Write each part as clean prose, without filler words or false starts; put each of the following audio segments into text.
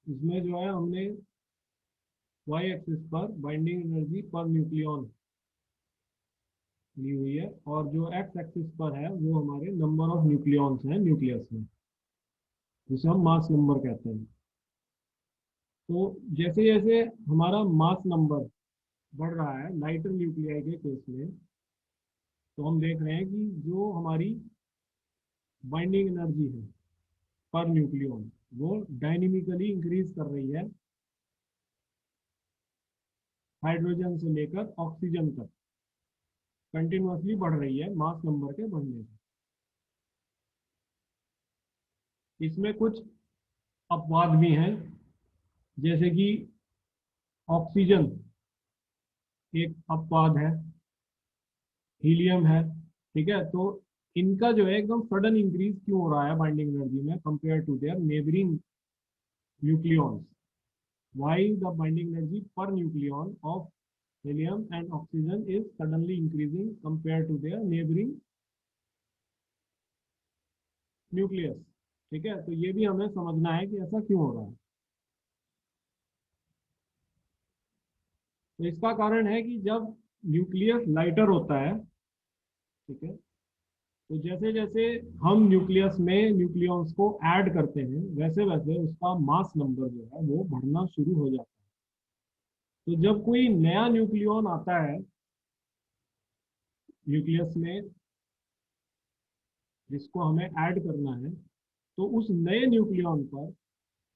इसमें जो है हमने वाई एक्सिस पर बाइंडिंग एनर्जी पर न्यूक्लियॉन ली हुई है, और जो एक्स एक्सिस पर है वो हमारे नंबर ऑफ न्यूक्लियॉन्स हैं न्यूक्लियस में, जिसे हम मास नंबर कहते हैं। तो जैसे जैसे हमारा मास नंबर बढ़ रहा है लाइटर न्यूक्लियाई के केस में, तो हम देख रहे हैं कि जो हमारी बाइंडिंग एनर्जी है पर न्यूक्लियॉन वो डायनेमिकली इंक्रीज कर रही है हाइड्रोजन से लेकर ऑक्सीजन तक, कंटिन्यूअसली बढ़ रही है मास नंबर के बढ़ने से। इसमें कुछ अपवाद भी हैं, जैसे कि ऑक्सीजन एक अपवाद है, हीलियम है। ठीक है, तो इनका जो है एकदम सडन इंक्रीज क्यों हो रहा है बाइंडिंग एनर्जी में compare to their neighbouring nucleons? Why the binding energy पर nucleon of helium and oxygen is suddenly increasing compared to their neighboring nucleus? ठीक है, तो ये भी हमें समझना है कि ऐसा क्यों हो रहा है। तो इसका कारण है कि जब न्यूक्लियस लाइटर होता है, ठीक है, तो जैसे जैसे हम न्यूक्लियस में न्यूक्लियॉन्स को ऐड करते हैं वैसे वैसे उसका मास नंबर जो है वो बढ़ना शुरू हो जाता है। तो जब कोई नया न्यूक्लियॉन आता है न्यूक्लियस में जिसको हमें ऐड करना है, तो उस नए न्यूक्लियॉन पर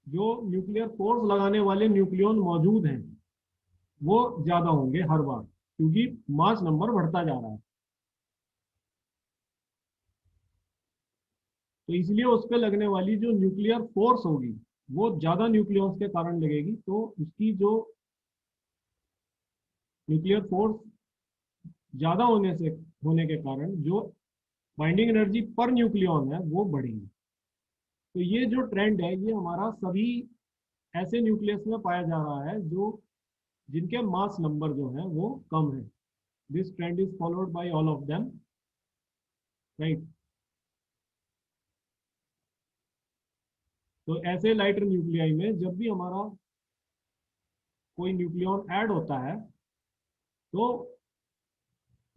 जो न्यूक्लियर फोर्स लगाने वाले न्यूक्लियॉन मौजूद हैं वो ज्यादा होंगे हर बार, क्योंकि मास नंबर बढ़ता जा रहा है। तो इसलिए उस पर लगने वाली जो न्यूक्लियर फोर्स होगी वो ज्यादा न्यूक्लियॉन्स के कारण लगेगी, तो उसकी जो न्यूक्लियर फोर्स ज्यादा होने के कारण जो बाइंडिंग एनर्जी पर न्यूक्लियॉन है वो बढ़ेगी। तो ये जो ट्रेंड है ये हमारा सभी ऐसे न्यूक्लियस में पाया जा रहा है जो जिनके मास नंबर जो है वो कम है। This trend is followed by all of them, right. तो ऐसे लाइटर न्यूक्लियाई में जब भी हमारा कोई न्यूक्लियॉन ऐड होता है तो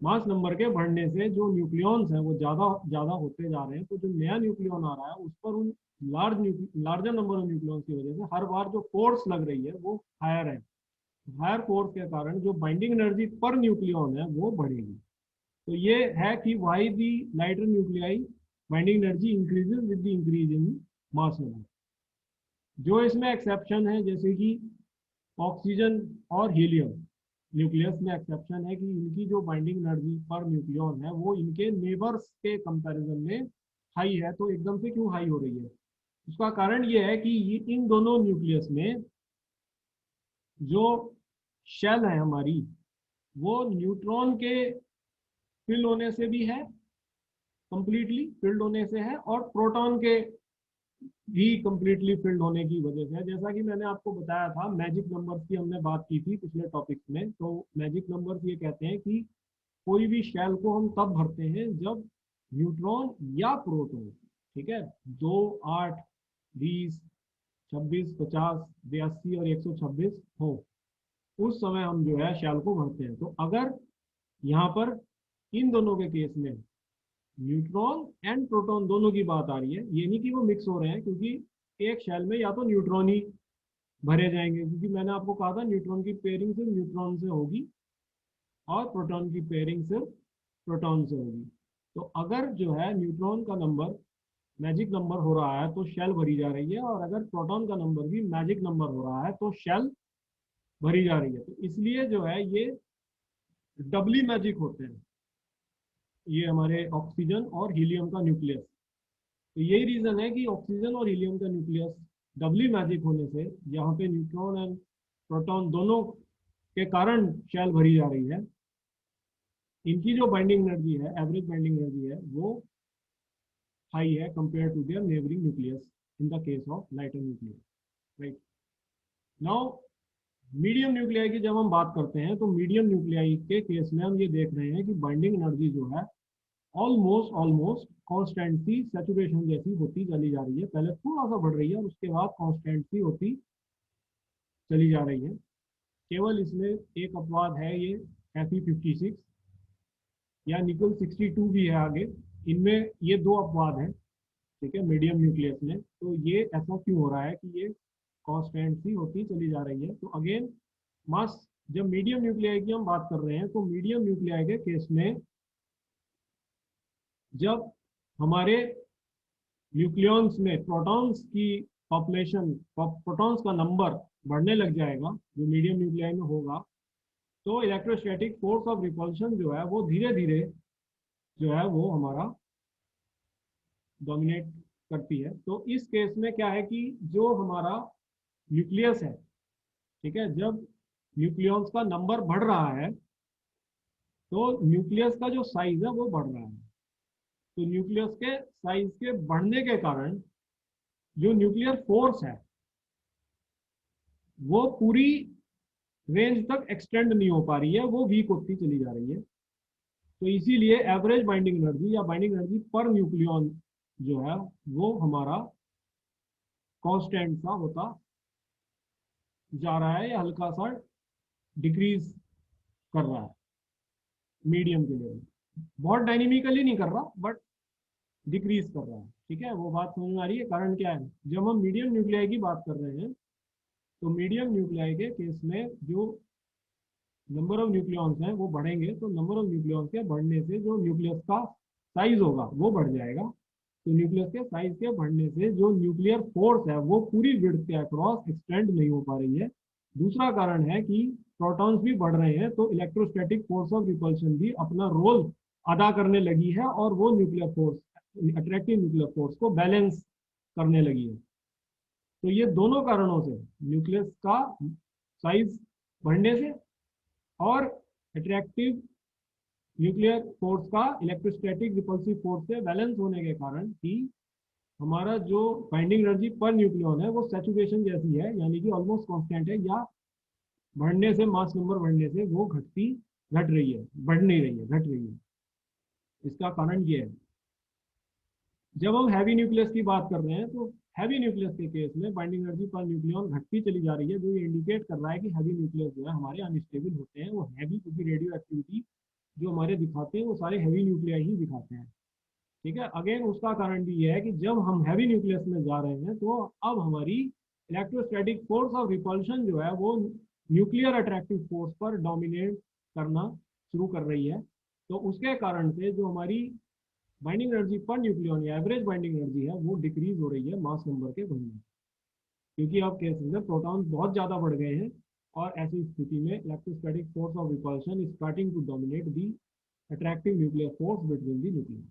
मास नंबर के बढ़ने से जो न्यूक्लियॉन्स हैं वो ज़्यादा ज़्यादा होते जा रहे हैं। तो जो नया न्यूक्लियॉन आ रहा है उस पर उन लार्जर नंबर ऑफ न्यूक्लियॉन्स की वजह से हर बार जो फोर्स लग रही है वो हायर है। हायर फोर्स के कारण जो बाइंडिंग एनर्जी पर न्यूक्लियॉन है वो बढ़ेगी। तो ये है कि why the lighter nuclei binding energy increases with the increase in mass number. जो इसमें एक्सेप्शन है जैसे कि ऑक्सीजन और हीलियम न्यूक्लियस में एक्सेप्शन है कि इनकी जो बाइंडिंग एनर्जी पर न्यूक्लियॉन है वो इनके नेबर्स के कंपैरिजन में हाई है। तो एकदम से क्यों हाई हो रही है? उसका कारण ये है कि ये इन दोनों न्यूक्लियस में जो शेल है हमारी वो न्यूट्रॉन के फिल होने से भी है, कंप्लीटली फिल्ड होने से है, और प्रोटॉन के भी कंप्लीटली फिल्ड होने की वजह से है। जैसा कि मैंने आपको बताया था मैजिक नंबर्स की हमने बात की थी पिछले टॉपिक्स में, तो मैजिक नंबर्स ये कहते हैं कि कोई भी शेल को हम तब भरते हैं जब न्यूट्रॉन या प्रोटॉन, ठीक है, 2, 8, 20, 26, 50, 82 और 126 हो, उस समय हम जो है शेल को भरते हैं। तो अगर यहाँ पर इन दोनों के केस में न्यूट्रॉन एंड प्रोटॉन दोनों की बात आ रही है, ये नहीं कि वो मिक्स हो रहे हैं, क्योंकि एक शेल में या तो न्यूट्रॉन ही भरे जाएंगे, क्योंकि मैंने आपको कहा था न्यूट्रॉन की पेयरिंग सिर्फ न्यूट्रॉन से होगी और प्रोटॉन की पेयरिंग सिर्फ प्रोटॉन से होगी। तो अगर जो है न्यूट्रॉन का नंबर मैजिक नंबर हो रहा है तो शेल भरी जा रही है, और अगर प्रोटॉन का नंबर भी मैजिक नंबर हो रहा है तो शेल भरी जा रही है। तो इसलिए जो है ये डबली मैजिक होते हैं ये हमारे ऑक्सीजन और हीलियम का न्यूक्लियस। तो यही रीजन है कि ऑक्सीजन और हीलियम का न्यूक्लियस डबली मैजिक होने से यहाँ पे न्यूट्रॉन एंड प्रोटॉन दोनों के कारण शेल भरी जा रही है। इनकी जो बाइंडिंग एनर्जी है एवरेज बाइंडिंग एनर्जी है वो हाई है compare to their neighbouring nucleus in the case of lighter nucleus, right. Now medium nuclei की जब हम बात करते हैं तो मीडियम न्यूक्लियाई के केस में हम ये देख रहे हैं कि बाइंडिंग एनर्जी जो है ऑलमोस्ट ऑलमोस्ट कॉन्स्टेंट सी सेचुरेशन जैसी होती चली जा रही है। पहले थोड़ा सा बढ़ रही है और उसके बाद कॉन्स्टेंट सी होती चली जा रही है। केवल इसमें एक अपवाद है, ये Fe56 या निकल 62 भी है आगे। इनमें ये दो अपवाद हैं, ठीक है, मीडियम न्यूक्लियस में। तो ये ऐसा क्यों हो रहा है कि ये कांस्टेंट सी होती चली जा रही है? तो अगेन मास, जब मीडियम न्यूक्लियाई की हम बात कर रहे हैं तो मीडियम न्यूक्लियाई के केस में जब हमारे न्यूक्लियॉन्स में प्रोटॉन्स की पॉपुलेशन, प्रोटॉन्स का नंबर बढ़ने लग जाएगा, जो मीडियम न्यूक्लियाई में होगा, तो इलेक्ट्रोस्टैटिक फोर्स ऑफ रिपल्शन जो है वो धीरे धीरे जो है वो हमारा डोमिनेट करती है। तो इस केस में क्या है कि जो हमारा न्यूक्लियस है, ठीक है, जब न्यूक्लियॉन्स का नंबर बढ़ रहा है तो न्यूक्लियस का जो साइज है वो बढ़ रहा है। तो न्यूक्लियस के साइज के बढ़ने के कारण जो न्यूक्लियर फोर्स है वो पूरी रेंज तक एक्सटेंड नहीं हो पा रही है, वो वीक होती चली जा रही है। तो इसीलिए एवरेज बाइंडिंग एनर्जी या बाइंडिंग एनर्जी पर न्यूक्लियॉन जो है वो हमारा कांस्टेंट सा होता जा रहा है, या हल्का सा डिक्रीज कर रहा है मीडियम के लेवल। बहुत डायनेमिकली नहीं कर रहा, बट डिक्रीज कर रहा है। ठीक है, वो बात समझ में आ रही है? कारण क्या है, जब हम मीडियम न्यूक्लियाई की बात कर रहे हैं तो मीडियम न्यूक्लियाई के केस में जो नंबर ऑफ न्यूक्लियॉन्स हैं वो बढ़ेंगे, तो नंबर ऑफ न्यूक्लियॉन्स के बढ़ने से जो न्यूक्लियस का साइज होगा वो बढ़ जाएगा। तो न्यूक्लियस के साइज के बढ़ने से जो न्यूक्लियर फोर्स है वो पूरी विड्थ के अक्रॉस एक्सटेंड नहीं हो पा रही है। दूसरा कारण है कि प्रोटॉन्स भी बढ़ रहे हैं, तो इलेक्ट्रोस्टैटिक फोर्स ऑफ रिपल्शन भी अपना रोल अदा करने लगी है, और वो nuclear force, attractive nuclear force को बैलेंस करने लगी है। तो ये दोनों कारणों से, न्यूक्लियस का साइज बढ़ने से और अट्रैक्टिव न्यूक्लियर फोर्स का इलेक्ट्रोस्टैटिक रिपल्सिव फोर्स से बैलेंस होने के कारण ही हमारा जो बाइंडिंग एनर्जी पर न्यूक्लियॉन है वो सैचुरेशन जैसी है, यानी कि ऑलमोस्ट कांस्टेंट है, या बढ़ने से, मास नंबर बढ़ने से वो घट रही है, बढ़ नहीं रही है, घट रही है। इसका कारण ये है। जब हम हैवी न्यूक्लियस की बात कर रहे हैं तो हैवी न्यूक्लियस के केस में बाइंडिंग एनर्जी पर न्यूक्लियॉन घटती चली जा रही है, जो ये इंडिकेट कर रहा है कि हैवी न्यूक्लियस जो है हमारे अनस्टेबल होते हैं। वो हैवी, क्योंकि रेडियो एक्टिविटी जो हमारे दिखाते हैं वो सारे हैवी न्यूक्लियाई ही दिखाते हैं। ठीक है, अगेन उसका कारण भी ये है कि जब हम हैवी न्यूक्लियस में जा रहे हैं तो अब हमारी इलेक्ट्रोस्टैटिक फोर्स ऑफ रिपल्शन जो है वो न्यूक्लियर अट्रैक्टिव फोर्स पर डोमिनेट करना शुरू कर रही है। तो उसके कारण से जो हमारी बाइंडिंग एनर्जी पर न्यूक्लियॉन या एवरेज बाइंडिंग एनर्जी है वो डिक्रीज हो रही है मास नंबर के बढ़ने, क्योंकि अब केसेस में प्रोटॉन्स बहुत ज़्यादा बढ़ गए हैं, और ऐसी स्थिति में electrostatic force of repulsion is starting to dominate the attractive nuclear force between the nucleus.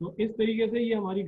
तो इस तरीके से ये हमारी